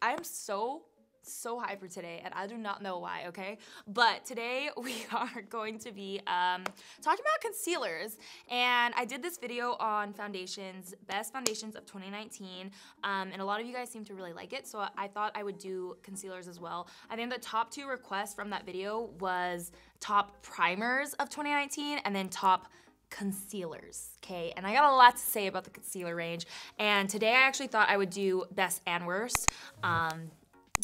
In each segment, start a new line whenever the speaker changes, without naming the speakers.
I'm so hyper today, and I do not know why, okay? But today we are going to be talking about concealers, and I did this video on foundations, best foundations of 2019, and a lot of you guys seem to really like it, so I thought I would do concealers as well. I think the top 2 requests from that video was top primers of 2019 and then top concealers, okay? And I got a lot to say about the concealer range, and today I actually thought I would do best and worst,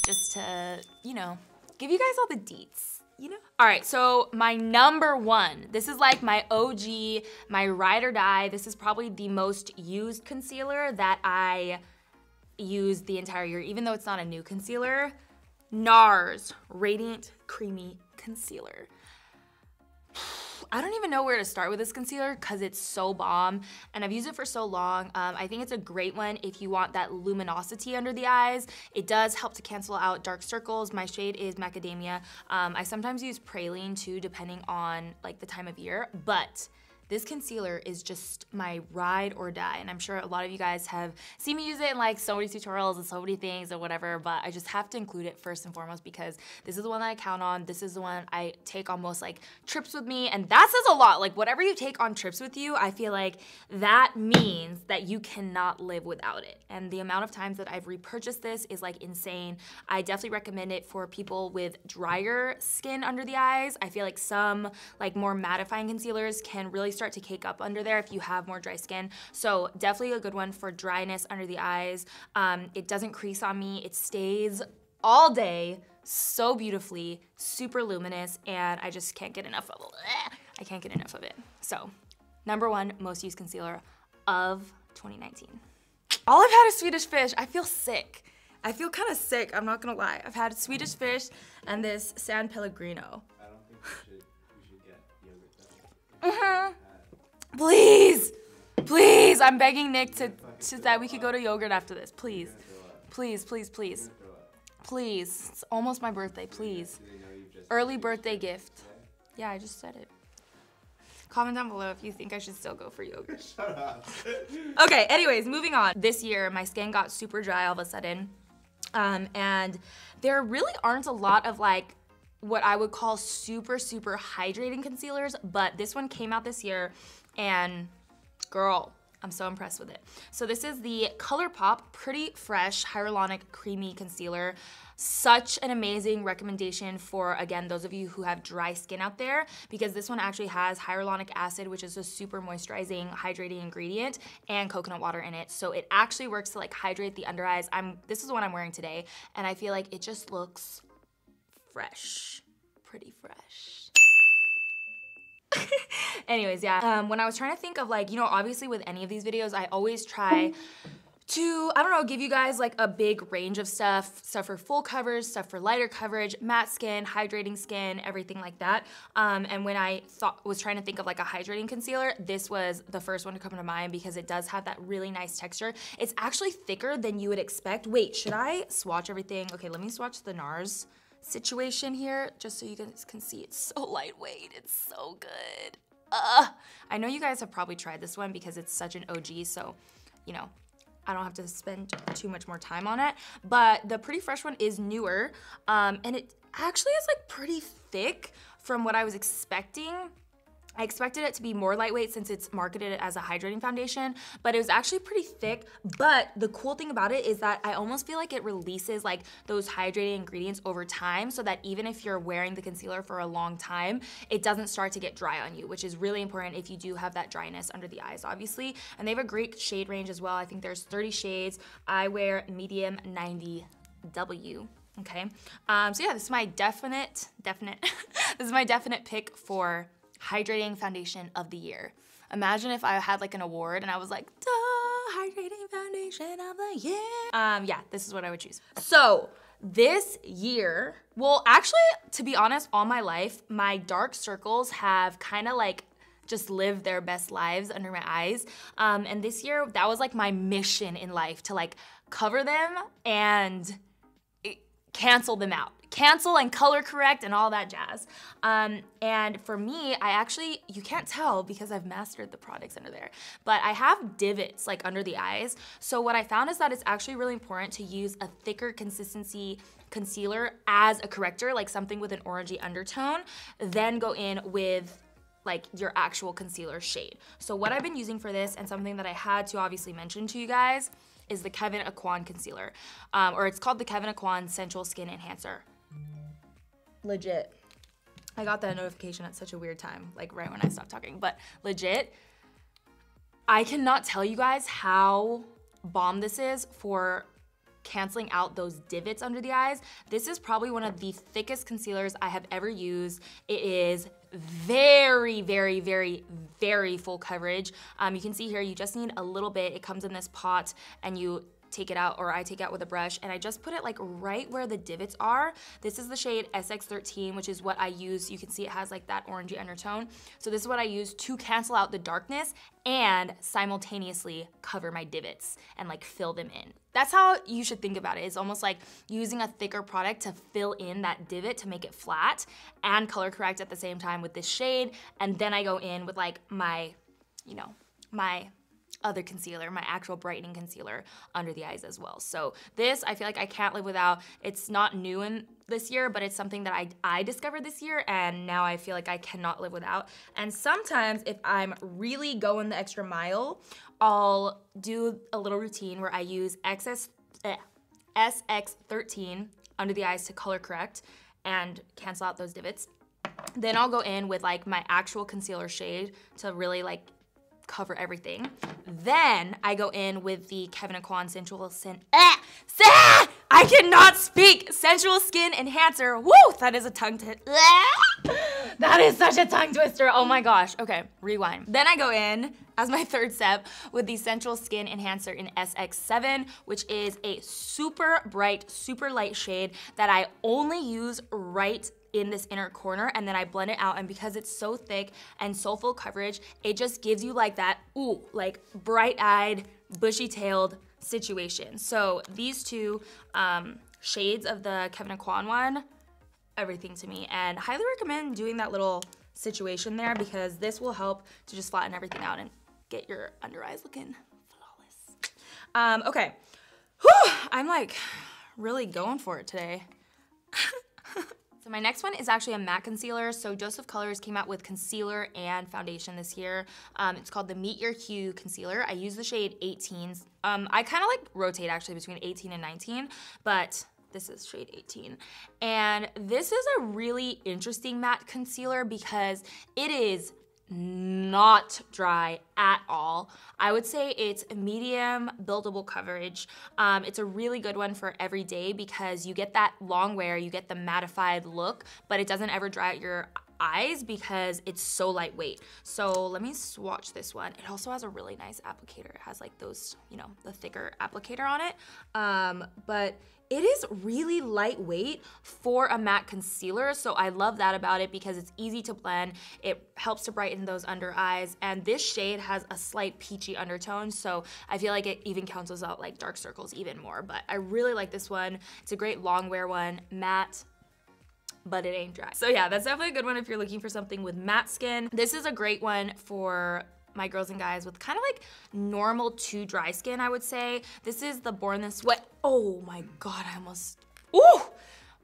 just to, you know, give you guys all the deets, you know? All right, so my number 1, this is like my OG, my ride or die. This is probably the most used concealer that I used the entire year, even though it's not a new concealer. NARS Radiant Creamy Concealer. I don't even know where to start with this concealer because it's so bomb, and I've used it for so long. I think it's a great one if you want that luminosity under the eyes. It does help to cancel out dark circles. My shade is Macadamia. I sometimes use Praline too, depending on like the time of year, but this concealer is just my ride or die, and I'm sure a lot of you guys have seen me use it in like so many tutorials and so many things or whatever, but I just have to include it first and foremost because this is the one that I count on. This is the one I take on most like trips with me, and that says a lot. Like whatever you take on trips with you, I feel like that means that you cannot live without it. And the amount of times that I've repurchased this is like insane. I definitely recommend it for people with drier skin under the eyes. I feel like some like more mattifying concealers can really start to cake up under there if you have more dry skin. So definitely a good one for dryness under the eyes. It doesn't crease on me. It stays all day so beautifully, super luminous, and I just can't get enough of it. I can't get enough of it. So number 1 most used concealer of 2019. All I've had is Swedish Fish. I feel sick. I feel kind of sick, I'm not gonna lie. I've had Swedish Fish and this San Pellegrino.
I don't think we should get yogurt though.
Please, please, I'm begging Nick to that we could go to yogurt after this, please. Please, please, please. Please, it's almost my birthday, please. Early birthday gift. Yeah, I just said it. Comment down below if you think I should still go for yogurt.
Shut up.
Okay, anyways, moving on. This year, my skin got super dry all of a sudden, and there really aren't a lot of like what I would call super, super hydrating concealers, but this one came out this year, and girl, I'm so impressed with it. So this is the Colourpop Pretty Fresh Hyralonic Creamy Concealer. Such an amazing recommendation for, again, those of you who have dry skin out there, because this one actually has hyaluronic acid, which is a super moisturizing, hydrating ingredient, and coconut water in it. So it actually works to like hydrate the under eyes. This is the one I'm wearing today, and I feel like it just looks fresh, pretty fresh. Anyways, yeah, when I was trying to think of like, you know, obviously with any of these videos, I always try to, I don't know, give you guys like a big range of stuff for full coverage, stuff for lighter coverage, matte skin, hydrating skin, everything like that. And when I was trying to think of like a hydrating concealer, this was the first one to come to mind because it does have that really nice texture. It's actually thicker than you would expect. Wait, should I swatch everything? Okay, let me swatch the NARS situation here just so you guys can see. It's so lightweight, it's so good. I know you guys have probably tried this one because it's such an OG, so, you know, I don't have to spend too much more time on it, but the Pretty Fresh one is newer, and it actually is like pretty thick from what I was expecting. I expected it to be more lightweight since it's marketed as a hydrating foundation, but it was actually pretty thick. But the cool thing about it is that I almost feel like it releases like those hydrating ingredients over time, so that even if you're wearing the concealer for a long time, it doesn't start to get dry on you, which is really important if you do have that dryness under the eyes, obviously. And they have a great shade range as well. I think there's 30 shades. I wear medium 90W. Okay, so yeah, this is my definite this is my definite pick for hydrating foundation of the year. Imagine if I had like an award and I was like, duh, hydrating foundation of the year. Yeah, this is what I would choose. So this year, well, actually, to be honest, all my life, my dark circles have kind of like just lived their best lives under my eyes. And this year, that was like my mission in life, to like cover them and cancel them out. Cancel and color correct and all that jazz. And for me, I actually, you can't tell because I've mastered the products under there, but I have divots like under the eyes. So what I found is that it's actually really important to use a thicker consistency concealer as a corrector, like something with an orangey undertone, then go in with like your actual concealer shade. So what I've been using for this, and something that I had to obviously mention to you guys, is the Kevyn Aucoin concealer, or it's called the Kevyn Aucoin Sensual Skin Enhancer. Legit. I got that notification at such a weird time, like right when I stopped talking, but legit, I cannot tell you guys how bomb this is for canceling out those divots under the eyes. This is probably one of the thickest concealers I have ever used. It is very, very, very, very full coverage. You can see here, you just need a little bit. It comes in this pot and you take it out, or I take it out with a brush, and I just put it like right where the divots are. This is the shade SX13, which is what I use. You can see it has like that orangey undertone. So this is what I use to cancel out the darkness and simultaneously cover my divots and like fill them in. That's how you should think about it. It's almost like using a thicker product to fill in that divot to make it flat and color correct at the same time with this shade. And then I go in with like my, you know, my other concealer, my actual brightening concealer under the eyes as well. So this, I feel like I can't live without. It's not new in this year, but it's something that I discovered this year, and now I feel like I cannot live without. And sometimes if I'm really going the extra mile, I'll do a little routine where I use SX13 under the eyes to color correct and cancel out those divots. Then I'll go in with like my actual concealer shade to really like cover everything. Then I go in with the Kevyn Aucoin I cannot speak! Sensual Skin Enhancer. Woo! That is a tongue twister. That is such a tongue twister. Oh my gosh. Okay, rewind. Then I go in as my third step with the Sensual Skin Enhancer in SX7, which is a super bright, super light shade that I only use right in this inner corner, and then I blend it out, and because it's so thick and so full coverage, it just gives you like that, ooh, like bright-eyed, bushy-tailed situation. So these two shades of the Kevyn Aucoin one, everything to me, and highly recommend doing that little situation there because this will help to just flatten everything out and get your under eyes looking flawless. Okay, whew, I'm like really going for it today. So my next one is actually a matte concealer. So Joseph Colors came out with concealer and foundation this year. It's called the Meet Your Hue Concealer. I use the shade 18. I kind of like rotate actually between 18 and 19, but this is shade 18. And this is a really interesting matte concealer because it is not dry at all. I would say it's medium buildable coverage. It's a really good one for every day because you get that long wear, you get the mattified look, but it doesn't ever dry out your eyes because it's so lightweight. So let me swatch this one. It also has a really nice applicator. It has like those, you know, the thicker applicator on it. But it is really lightweight for a matte concealer, so I love that about it because it's easy to blend. It helps to brighten those under eyes, and this shade has a slight peachy undertone, so I feel like it even cancels out like dark circles even more, but I really like this one. It's a great long wear one, matte, but it ain't dry. So yeah, that's definitely a good one if you're looking for something with matte skin. This is a great one for my girls and guys with kind of like normal to dry skin, I would say. This is the Born This Way. Oh my God, I almost, ooh!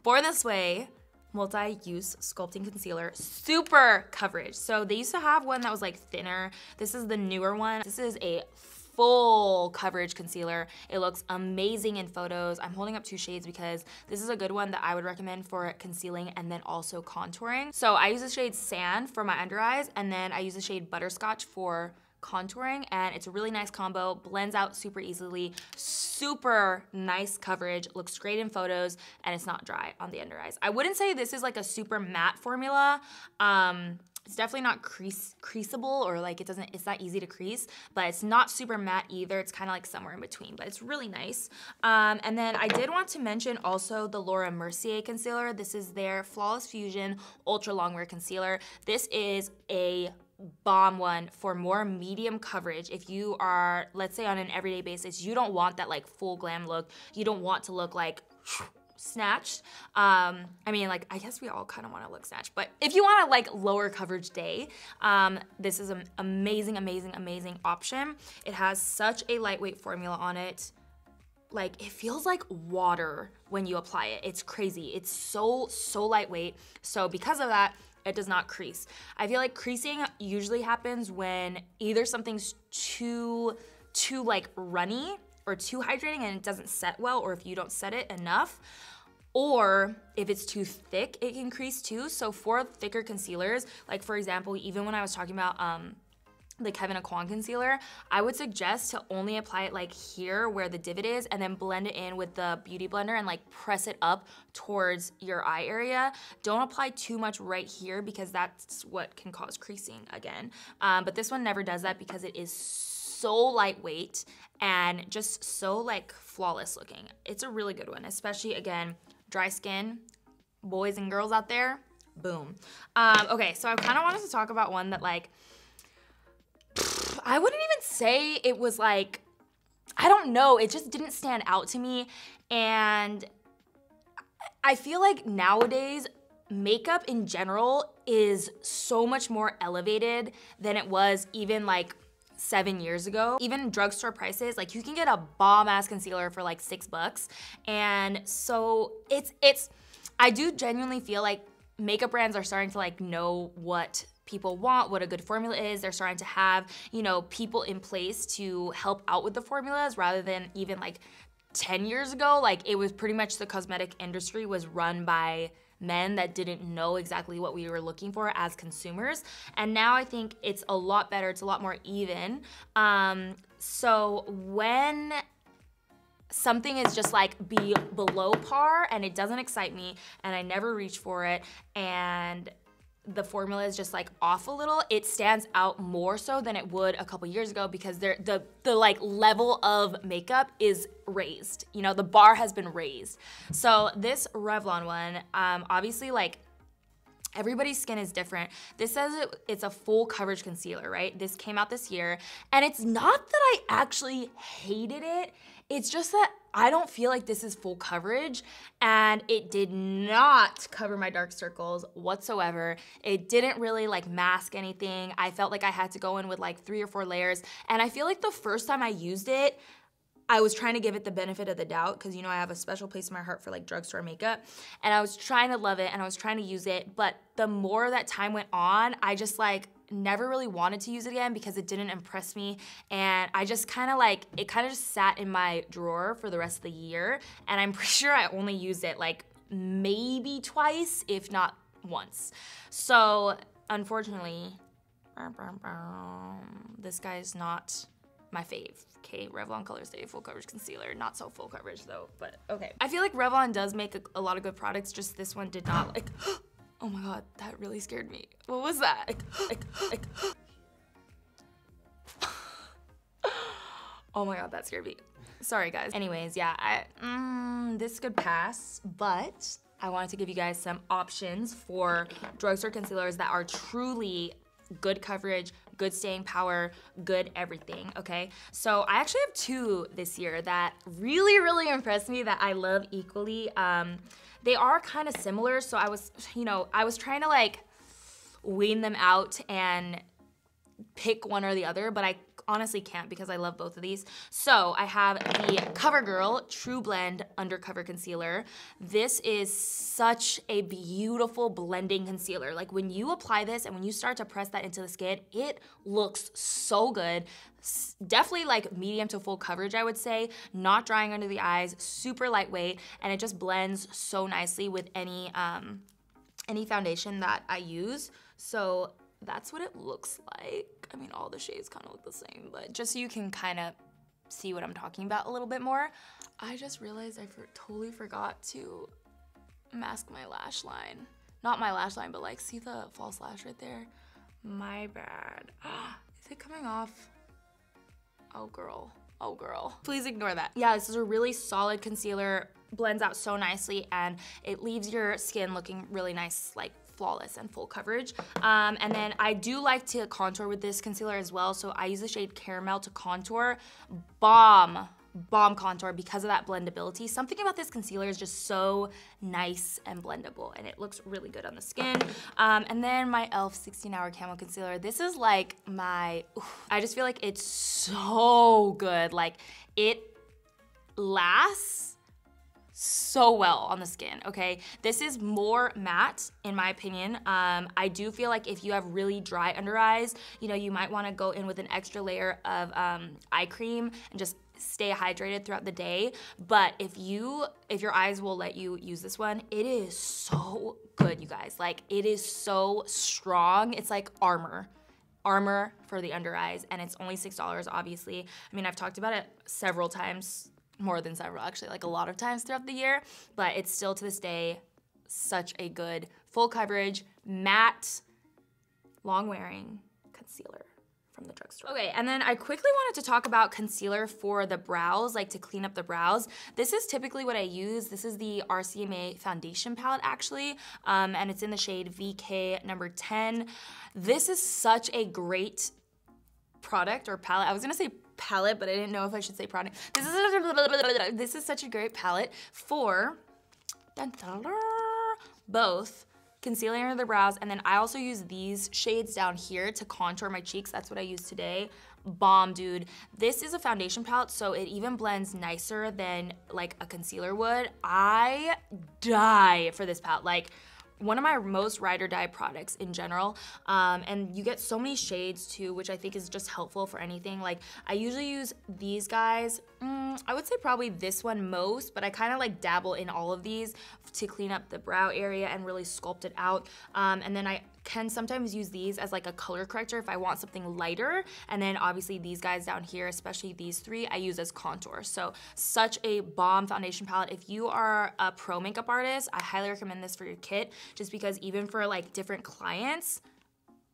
Born This Way multi-use sculpting concealer, super coverage. So they used to have one that was like thinner. This is the newer one. This is a full coverage concealer. It looks amazing in photos. I'm holding up two shades because this is a good one that I would recommend for concealing and then also contouring. So I use the shade Sand for my under eyes, and then I use the shade Butterscotch for contouring, and it's a really nice combo, blends out super easily, super nice coverage, looks great in photos, and it's not dry on the under eyes. I wouldn't say this is like a super matte formula. It's definitely not creaseable, or like it's not easy to crease, but it's not super matte either. It's kind of like somewhere in between, but it's really nice. And then I did want to mention also the Laura Mercier concealer. This is their Flawless Fusion Ultra Longwear Concealer. This is a bomb one for more medium coverage. If you are, let's say on an everyday basis, you don't want that like full glam look. You don't want to look like snatched. I mean, like, I guess we all kind of want to look snatched, but if you want a like lower coverage day, this is an amazing, amazing, amazing option. It has such a lightweight formula on it. Like, it feels like water when you apply it. It's crazy. It's so lightweight. So because of that, it does not crease. I feel like creasing usually happens when either something's too like runny or too hydrating and it doesn't set well, or if you don't set it enough, or if it's too thick, it can crease too. So for thicker concealers, like for example, even when I was talking about the Hr Camo Concealer, I would suggest to only apply it like here where the divot is, and then blend it in with the Beauty Blender and like press it up towards your eye area. Don't apply too much right here because that's what can cause creasing again. But this one never does that because it is so lightweight and just so like flawless looking. It's a really good one, especially again, dry skin, boys and girls out there, boom. Okay, so I kind of wanted to talk about one that like, I wouldn't even say it was like, I don't know, it just didn't stand out to me. And I feel like nowadays, makeup in general is so much more elevated than it was even like 7 years ago. Even drugstore prices, like you can get a bomb ass concealer for like $6. And so I do genuinely feel like makeup brands are starting to like know what people want, what a good formula is. They're starting to have, you know, people in place to help out with the formulas rather than even like 10 years ago. Like it was pretty much the cosmetic industry was run by men that didn't know exactly what we were looking for as consumers. And now I think it's a lot better, it's a lot more even. So when something is just like below par and it doesn't excite me and I never reach for it and the formula is just like off a little, it stands out more so than it would a couple years ago because the like level of makeup is raised. You know, the bar has been raised. So this Revlon one, obviously like everybody's skin is different. This says it's a full coverage concealer, right? This came out this year, and it's not that I actually hated it. It's just that I don't feel like this is full coverage, and it did not cover my dark circles whatsoever. It didn't really like mask anything. I felt like I had to go in with like 3 or 4 layers, and I feel like the first time I used it, I was trying to give it the benefit of the doubt because, you know, I have a special place in my heart for like drugstore makeup, and I was trying to love it and I was trying to use it, but the more that time went on, I just like never really wanted to use it again because it didn't impress me, and I just kind of like, it kind of just sat in my drawer for the rest of the year, and I'm pretty sure I only used it like maybe twice, if not once. So unfortunately, this guy's not my fave. Okay, Revlon Color Stay Full Coverage Concealer. Not so full coverage though, but okay. I feel like Revlon does make a lot of good products, just this one did not. Like, oh my God, that really scared me. What was that? Oh my God, that scared me. Sorry guys. Anyways, yeah, this could pass, but I wanted to give you guys some options for drugstore concealers that are truly good coverage, good staying power, good everything, okay? So I actually have 2 this year that really, really impressed me that I love equally. They are kind of similar, so I was trying to like wean them out and pick one or the other, but I honestly can't because I love both of these. So I have the Covergirl TruBlend Undercover Concealer. This is such a beautiful blending concealer. Like when you apply this and when you start to press that into the skin, it looks so good. Definitely like medium to full coverage, I would say. Not drying under the eyes, super lightweight, and it just blends so nicely with any foundation that I use. So that's what it looks like. I mean, all the shades kind of look the same, but just so you can kind of see what I'm talking about a little bit more, I just realized I totally forgot to mask my lash line. Not my lash line, but like, see the false lash right there? My bad. Is it coming off? Oh girl, oh girl. Please ignore that. Yeah, this is a really solid concealer, blends out so nicely, and it leaves your skin looking really nice, like flawless and full coverage. And then I do like to contour with this concealer as well, so I use the shade Caramel to contour. Bomb bomb contour because of that blendability. Something about this concealer is just so nice and blendable, and it looks really good on the skin. And then my e.l.f. 16-hour Camo Concealer. This is like my, I just feel like it's so good. Like, it lasts so well on the skin, okay? This is more matte, in my opinion. I do feel like if you have really dry under eyes, you know, you might wanna go in with an extra layer of eye cream and just stay hydrated throughout the day. But if your eyes will let you use this one, it is so good, you guys. Like, it is so strong. It's like armor for the under eyes, and it's only $6, obviously. I mean, I've talked about it several times, more than several, actually, like a lot of times throughout the year, but it's still to this day such a good full coverage, matte, long wearing concealer from the drugstore. Okay, and then I quickly wanted to talk about concealer for the brows, like to clean up the brows. This is typically what I use. This is the RCMA foundation palette, actually, and it's in the shade VK number 10. This is such a great product or palette. I was gonna say palette, but I didn't know if I should say product. This is such a great palette for both concealing under the brows, and then I also use these shades down here to contour my cheeks. That's what I use today. Bomb, dude. This is a foundation palette, so it even blends nicer than like a concealer would. I die for this palette. Like, one of my most ride or die products in general, and you get so many shades too, which I think is just helpful for anything. Like, I usually use these guys. I would say probably this one most, but I kind of like dabble in all of these to clean up the brow area and really sculpt it out. And then I can sometimes use these as like a color corrector if I want something lighter. And then obviously these guys down here, especially these three, I use as contour. So such a bomb foundation palette. If you are a pro makeup artist, I highly recommend this for your kit, just because even for like different clients,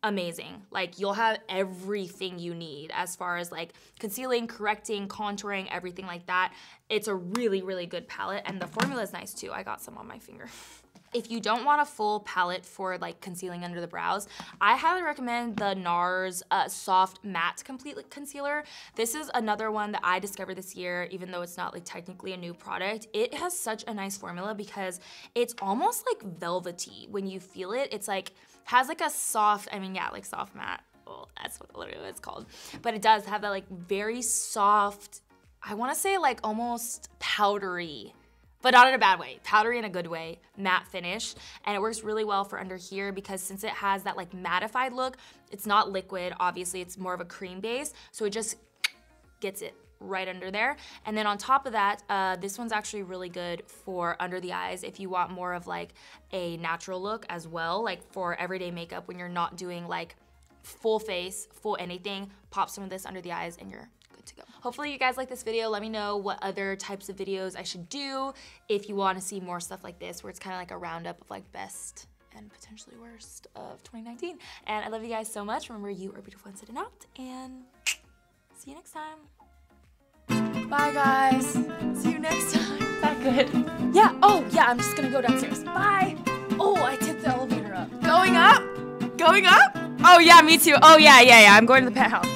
amazing. Like, you'll have everything you need as far as like concealing, correcting, contouring, everything like that. It's a really, really good palette, and the formula is nice too. I got some on my finger. If you don't want a full palette for like concealing under the brows, I highly recommend the NARS Soft Matte Complete Concealer. This is another one that I discovered this year, even though it's not like technically a new product. It has such a nice formula because it's almost like velvety. When you feel it, it's like, has like a soft, I mean, yeah, like soft matte. Well, that's what literally what it's called. But it does have that like very soft, I wanna say like almost powdery, but not in a bad way, powdery in a good way, matte finish. And it works really well for under here because since it has that like mattified look, it's not liquid, obviously it's more of a cream base, so it just gets it right under there. And then on top of that, this one's actually really good for under the eyes if you want more of like a natural look as well, like for everyday makeup when you're not doing like full face, full anything, pop some of this under the eyes and you're good to go. Hopefully you guys like this video. Let me know what other types of videos I should do if you want to see more stuff like this where it's kind of like a roundup of like best and potentially worst of 2019. And I love you guys so much. Remember, you are beautiful inside and out, and see you next time. Bye guys, see you next time. That good? Yeah, oh yeah, I'm just gonna go downstairs. Bye. Oh, I took the elevator up. Going up? Going up? Oh yeah, me too. Oh yeah, I'm going to the penthouse.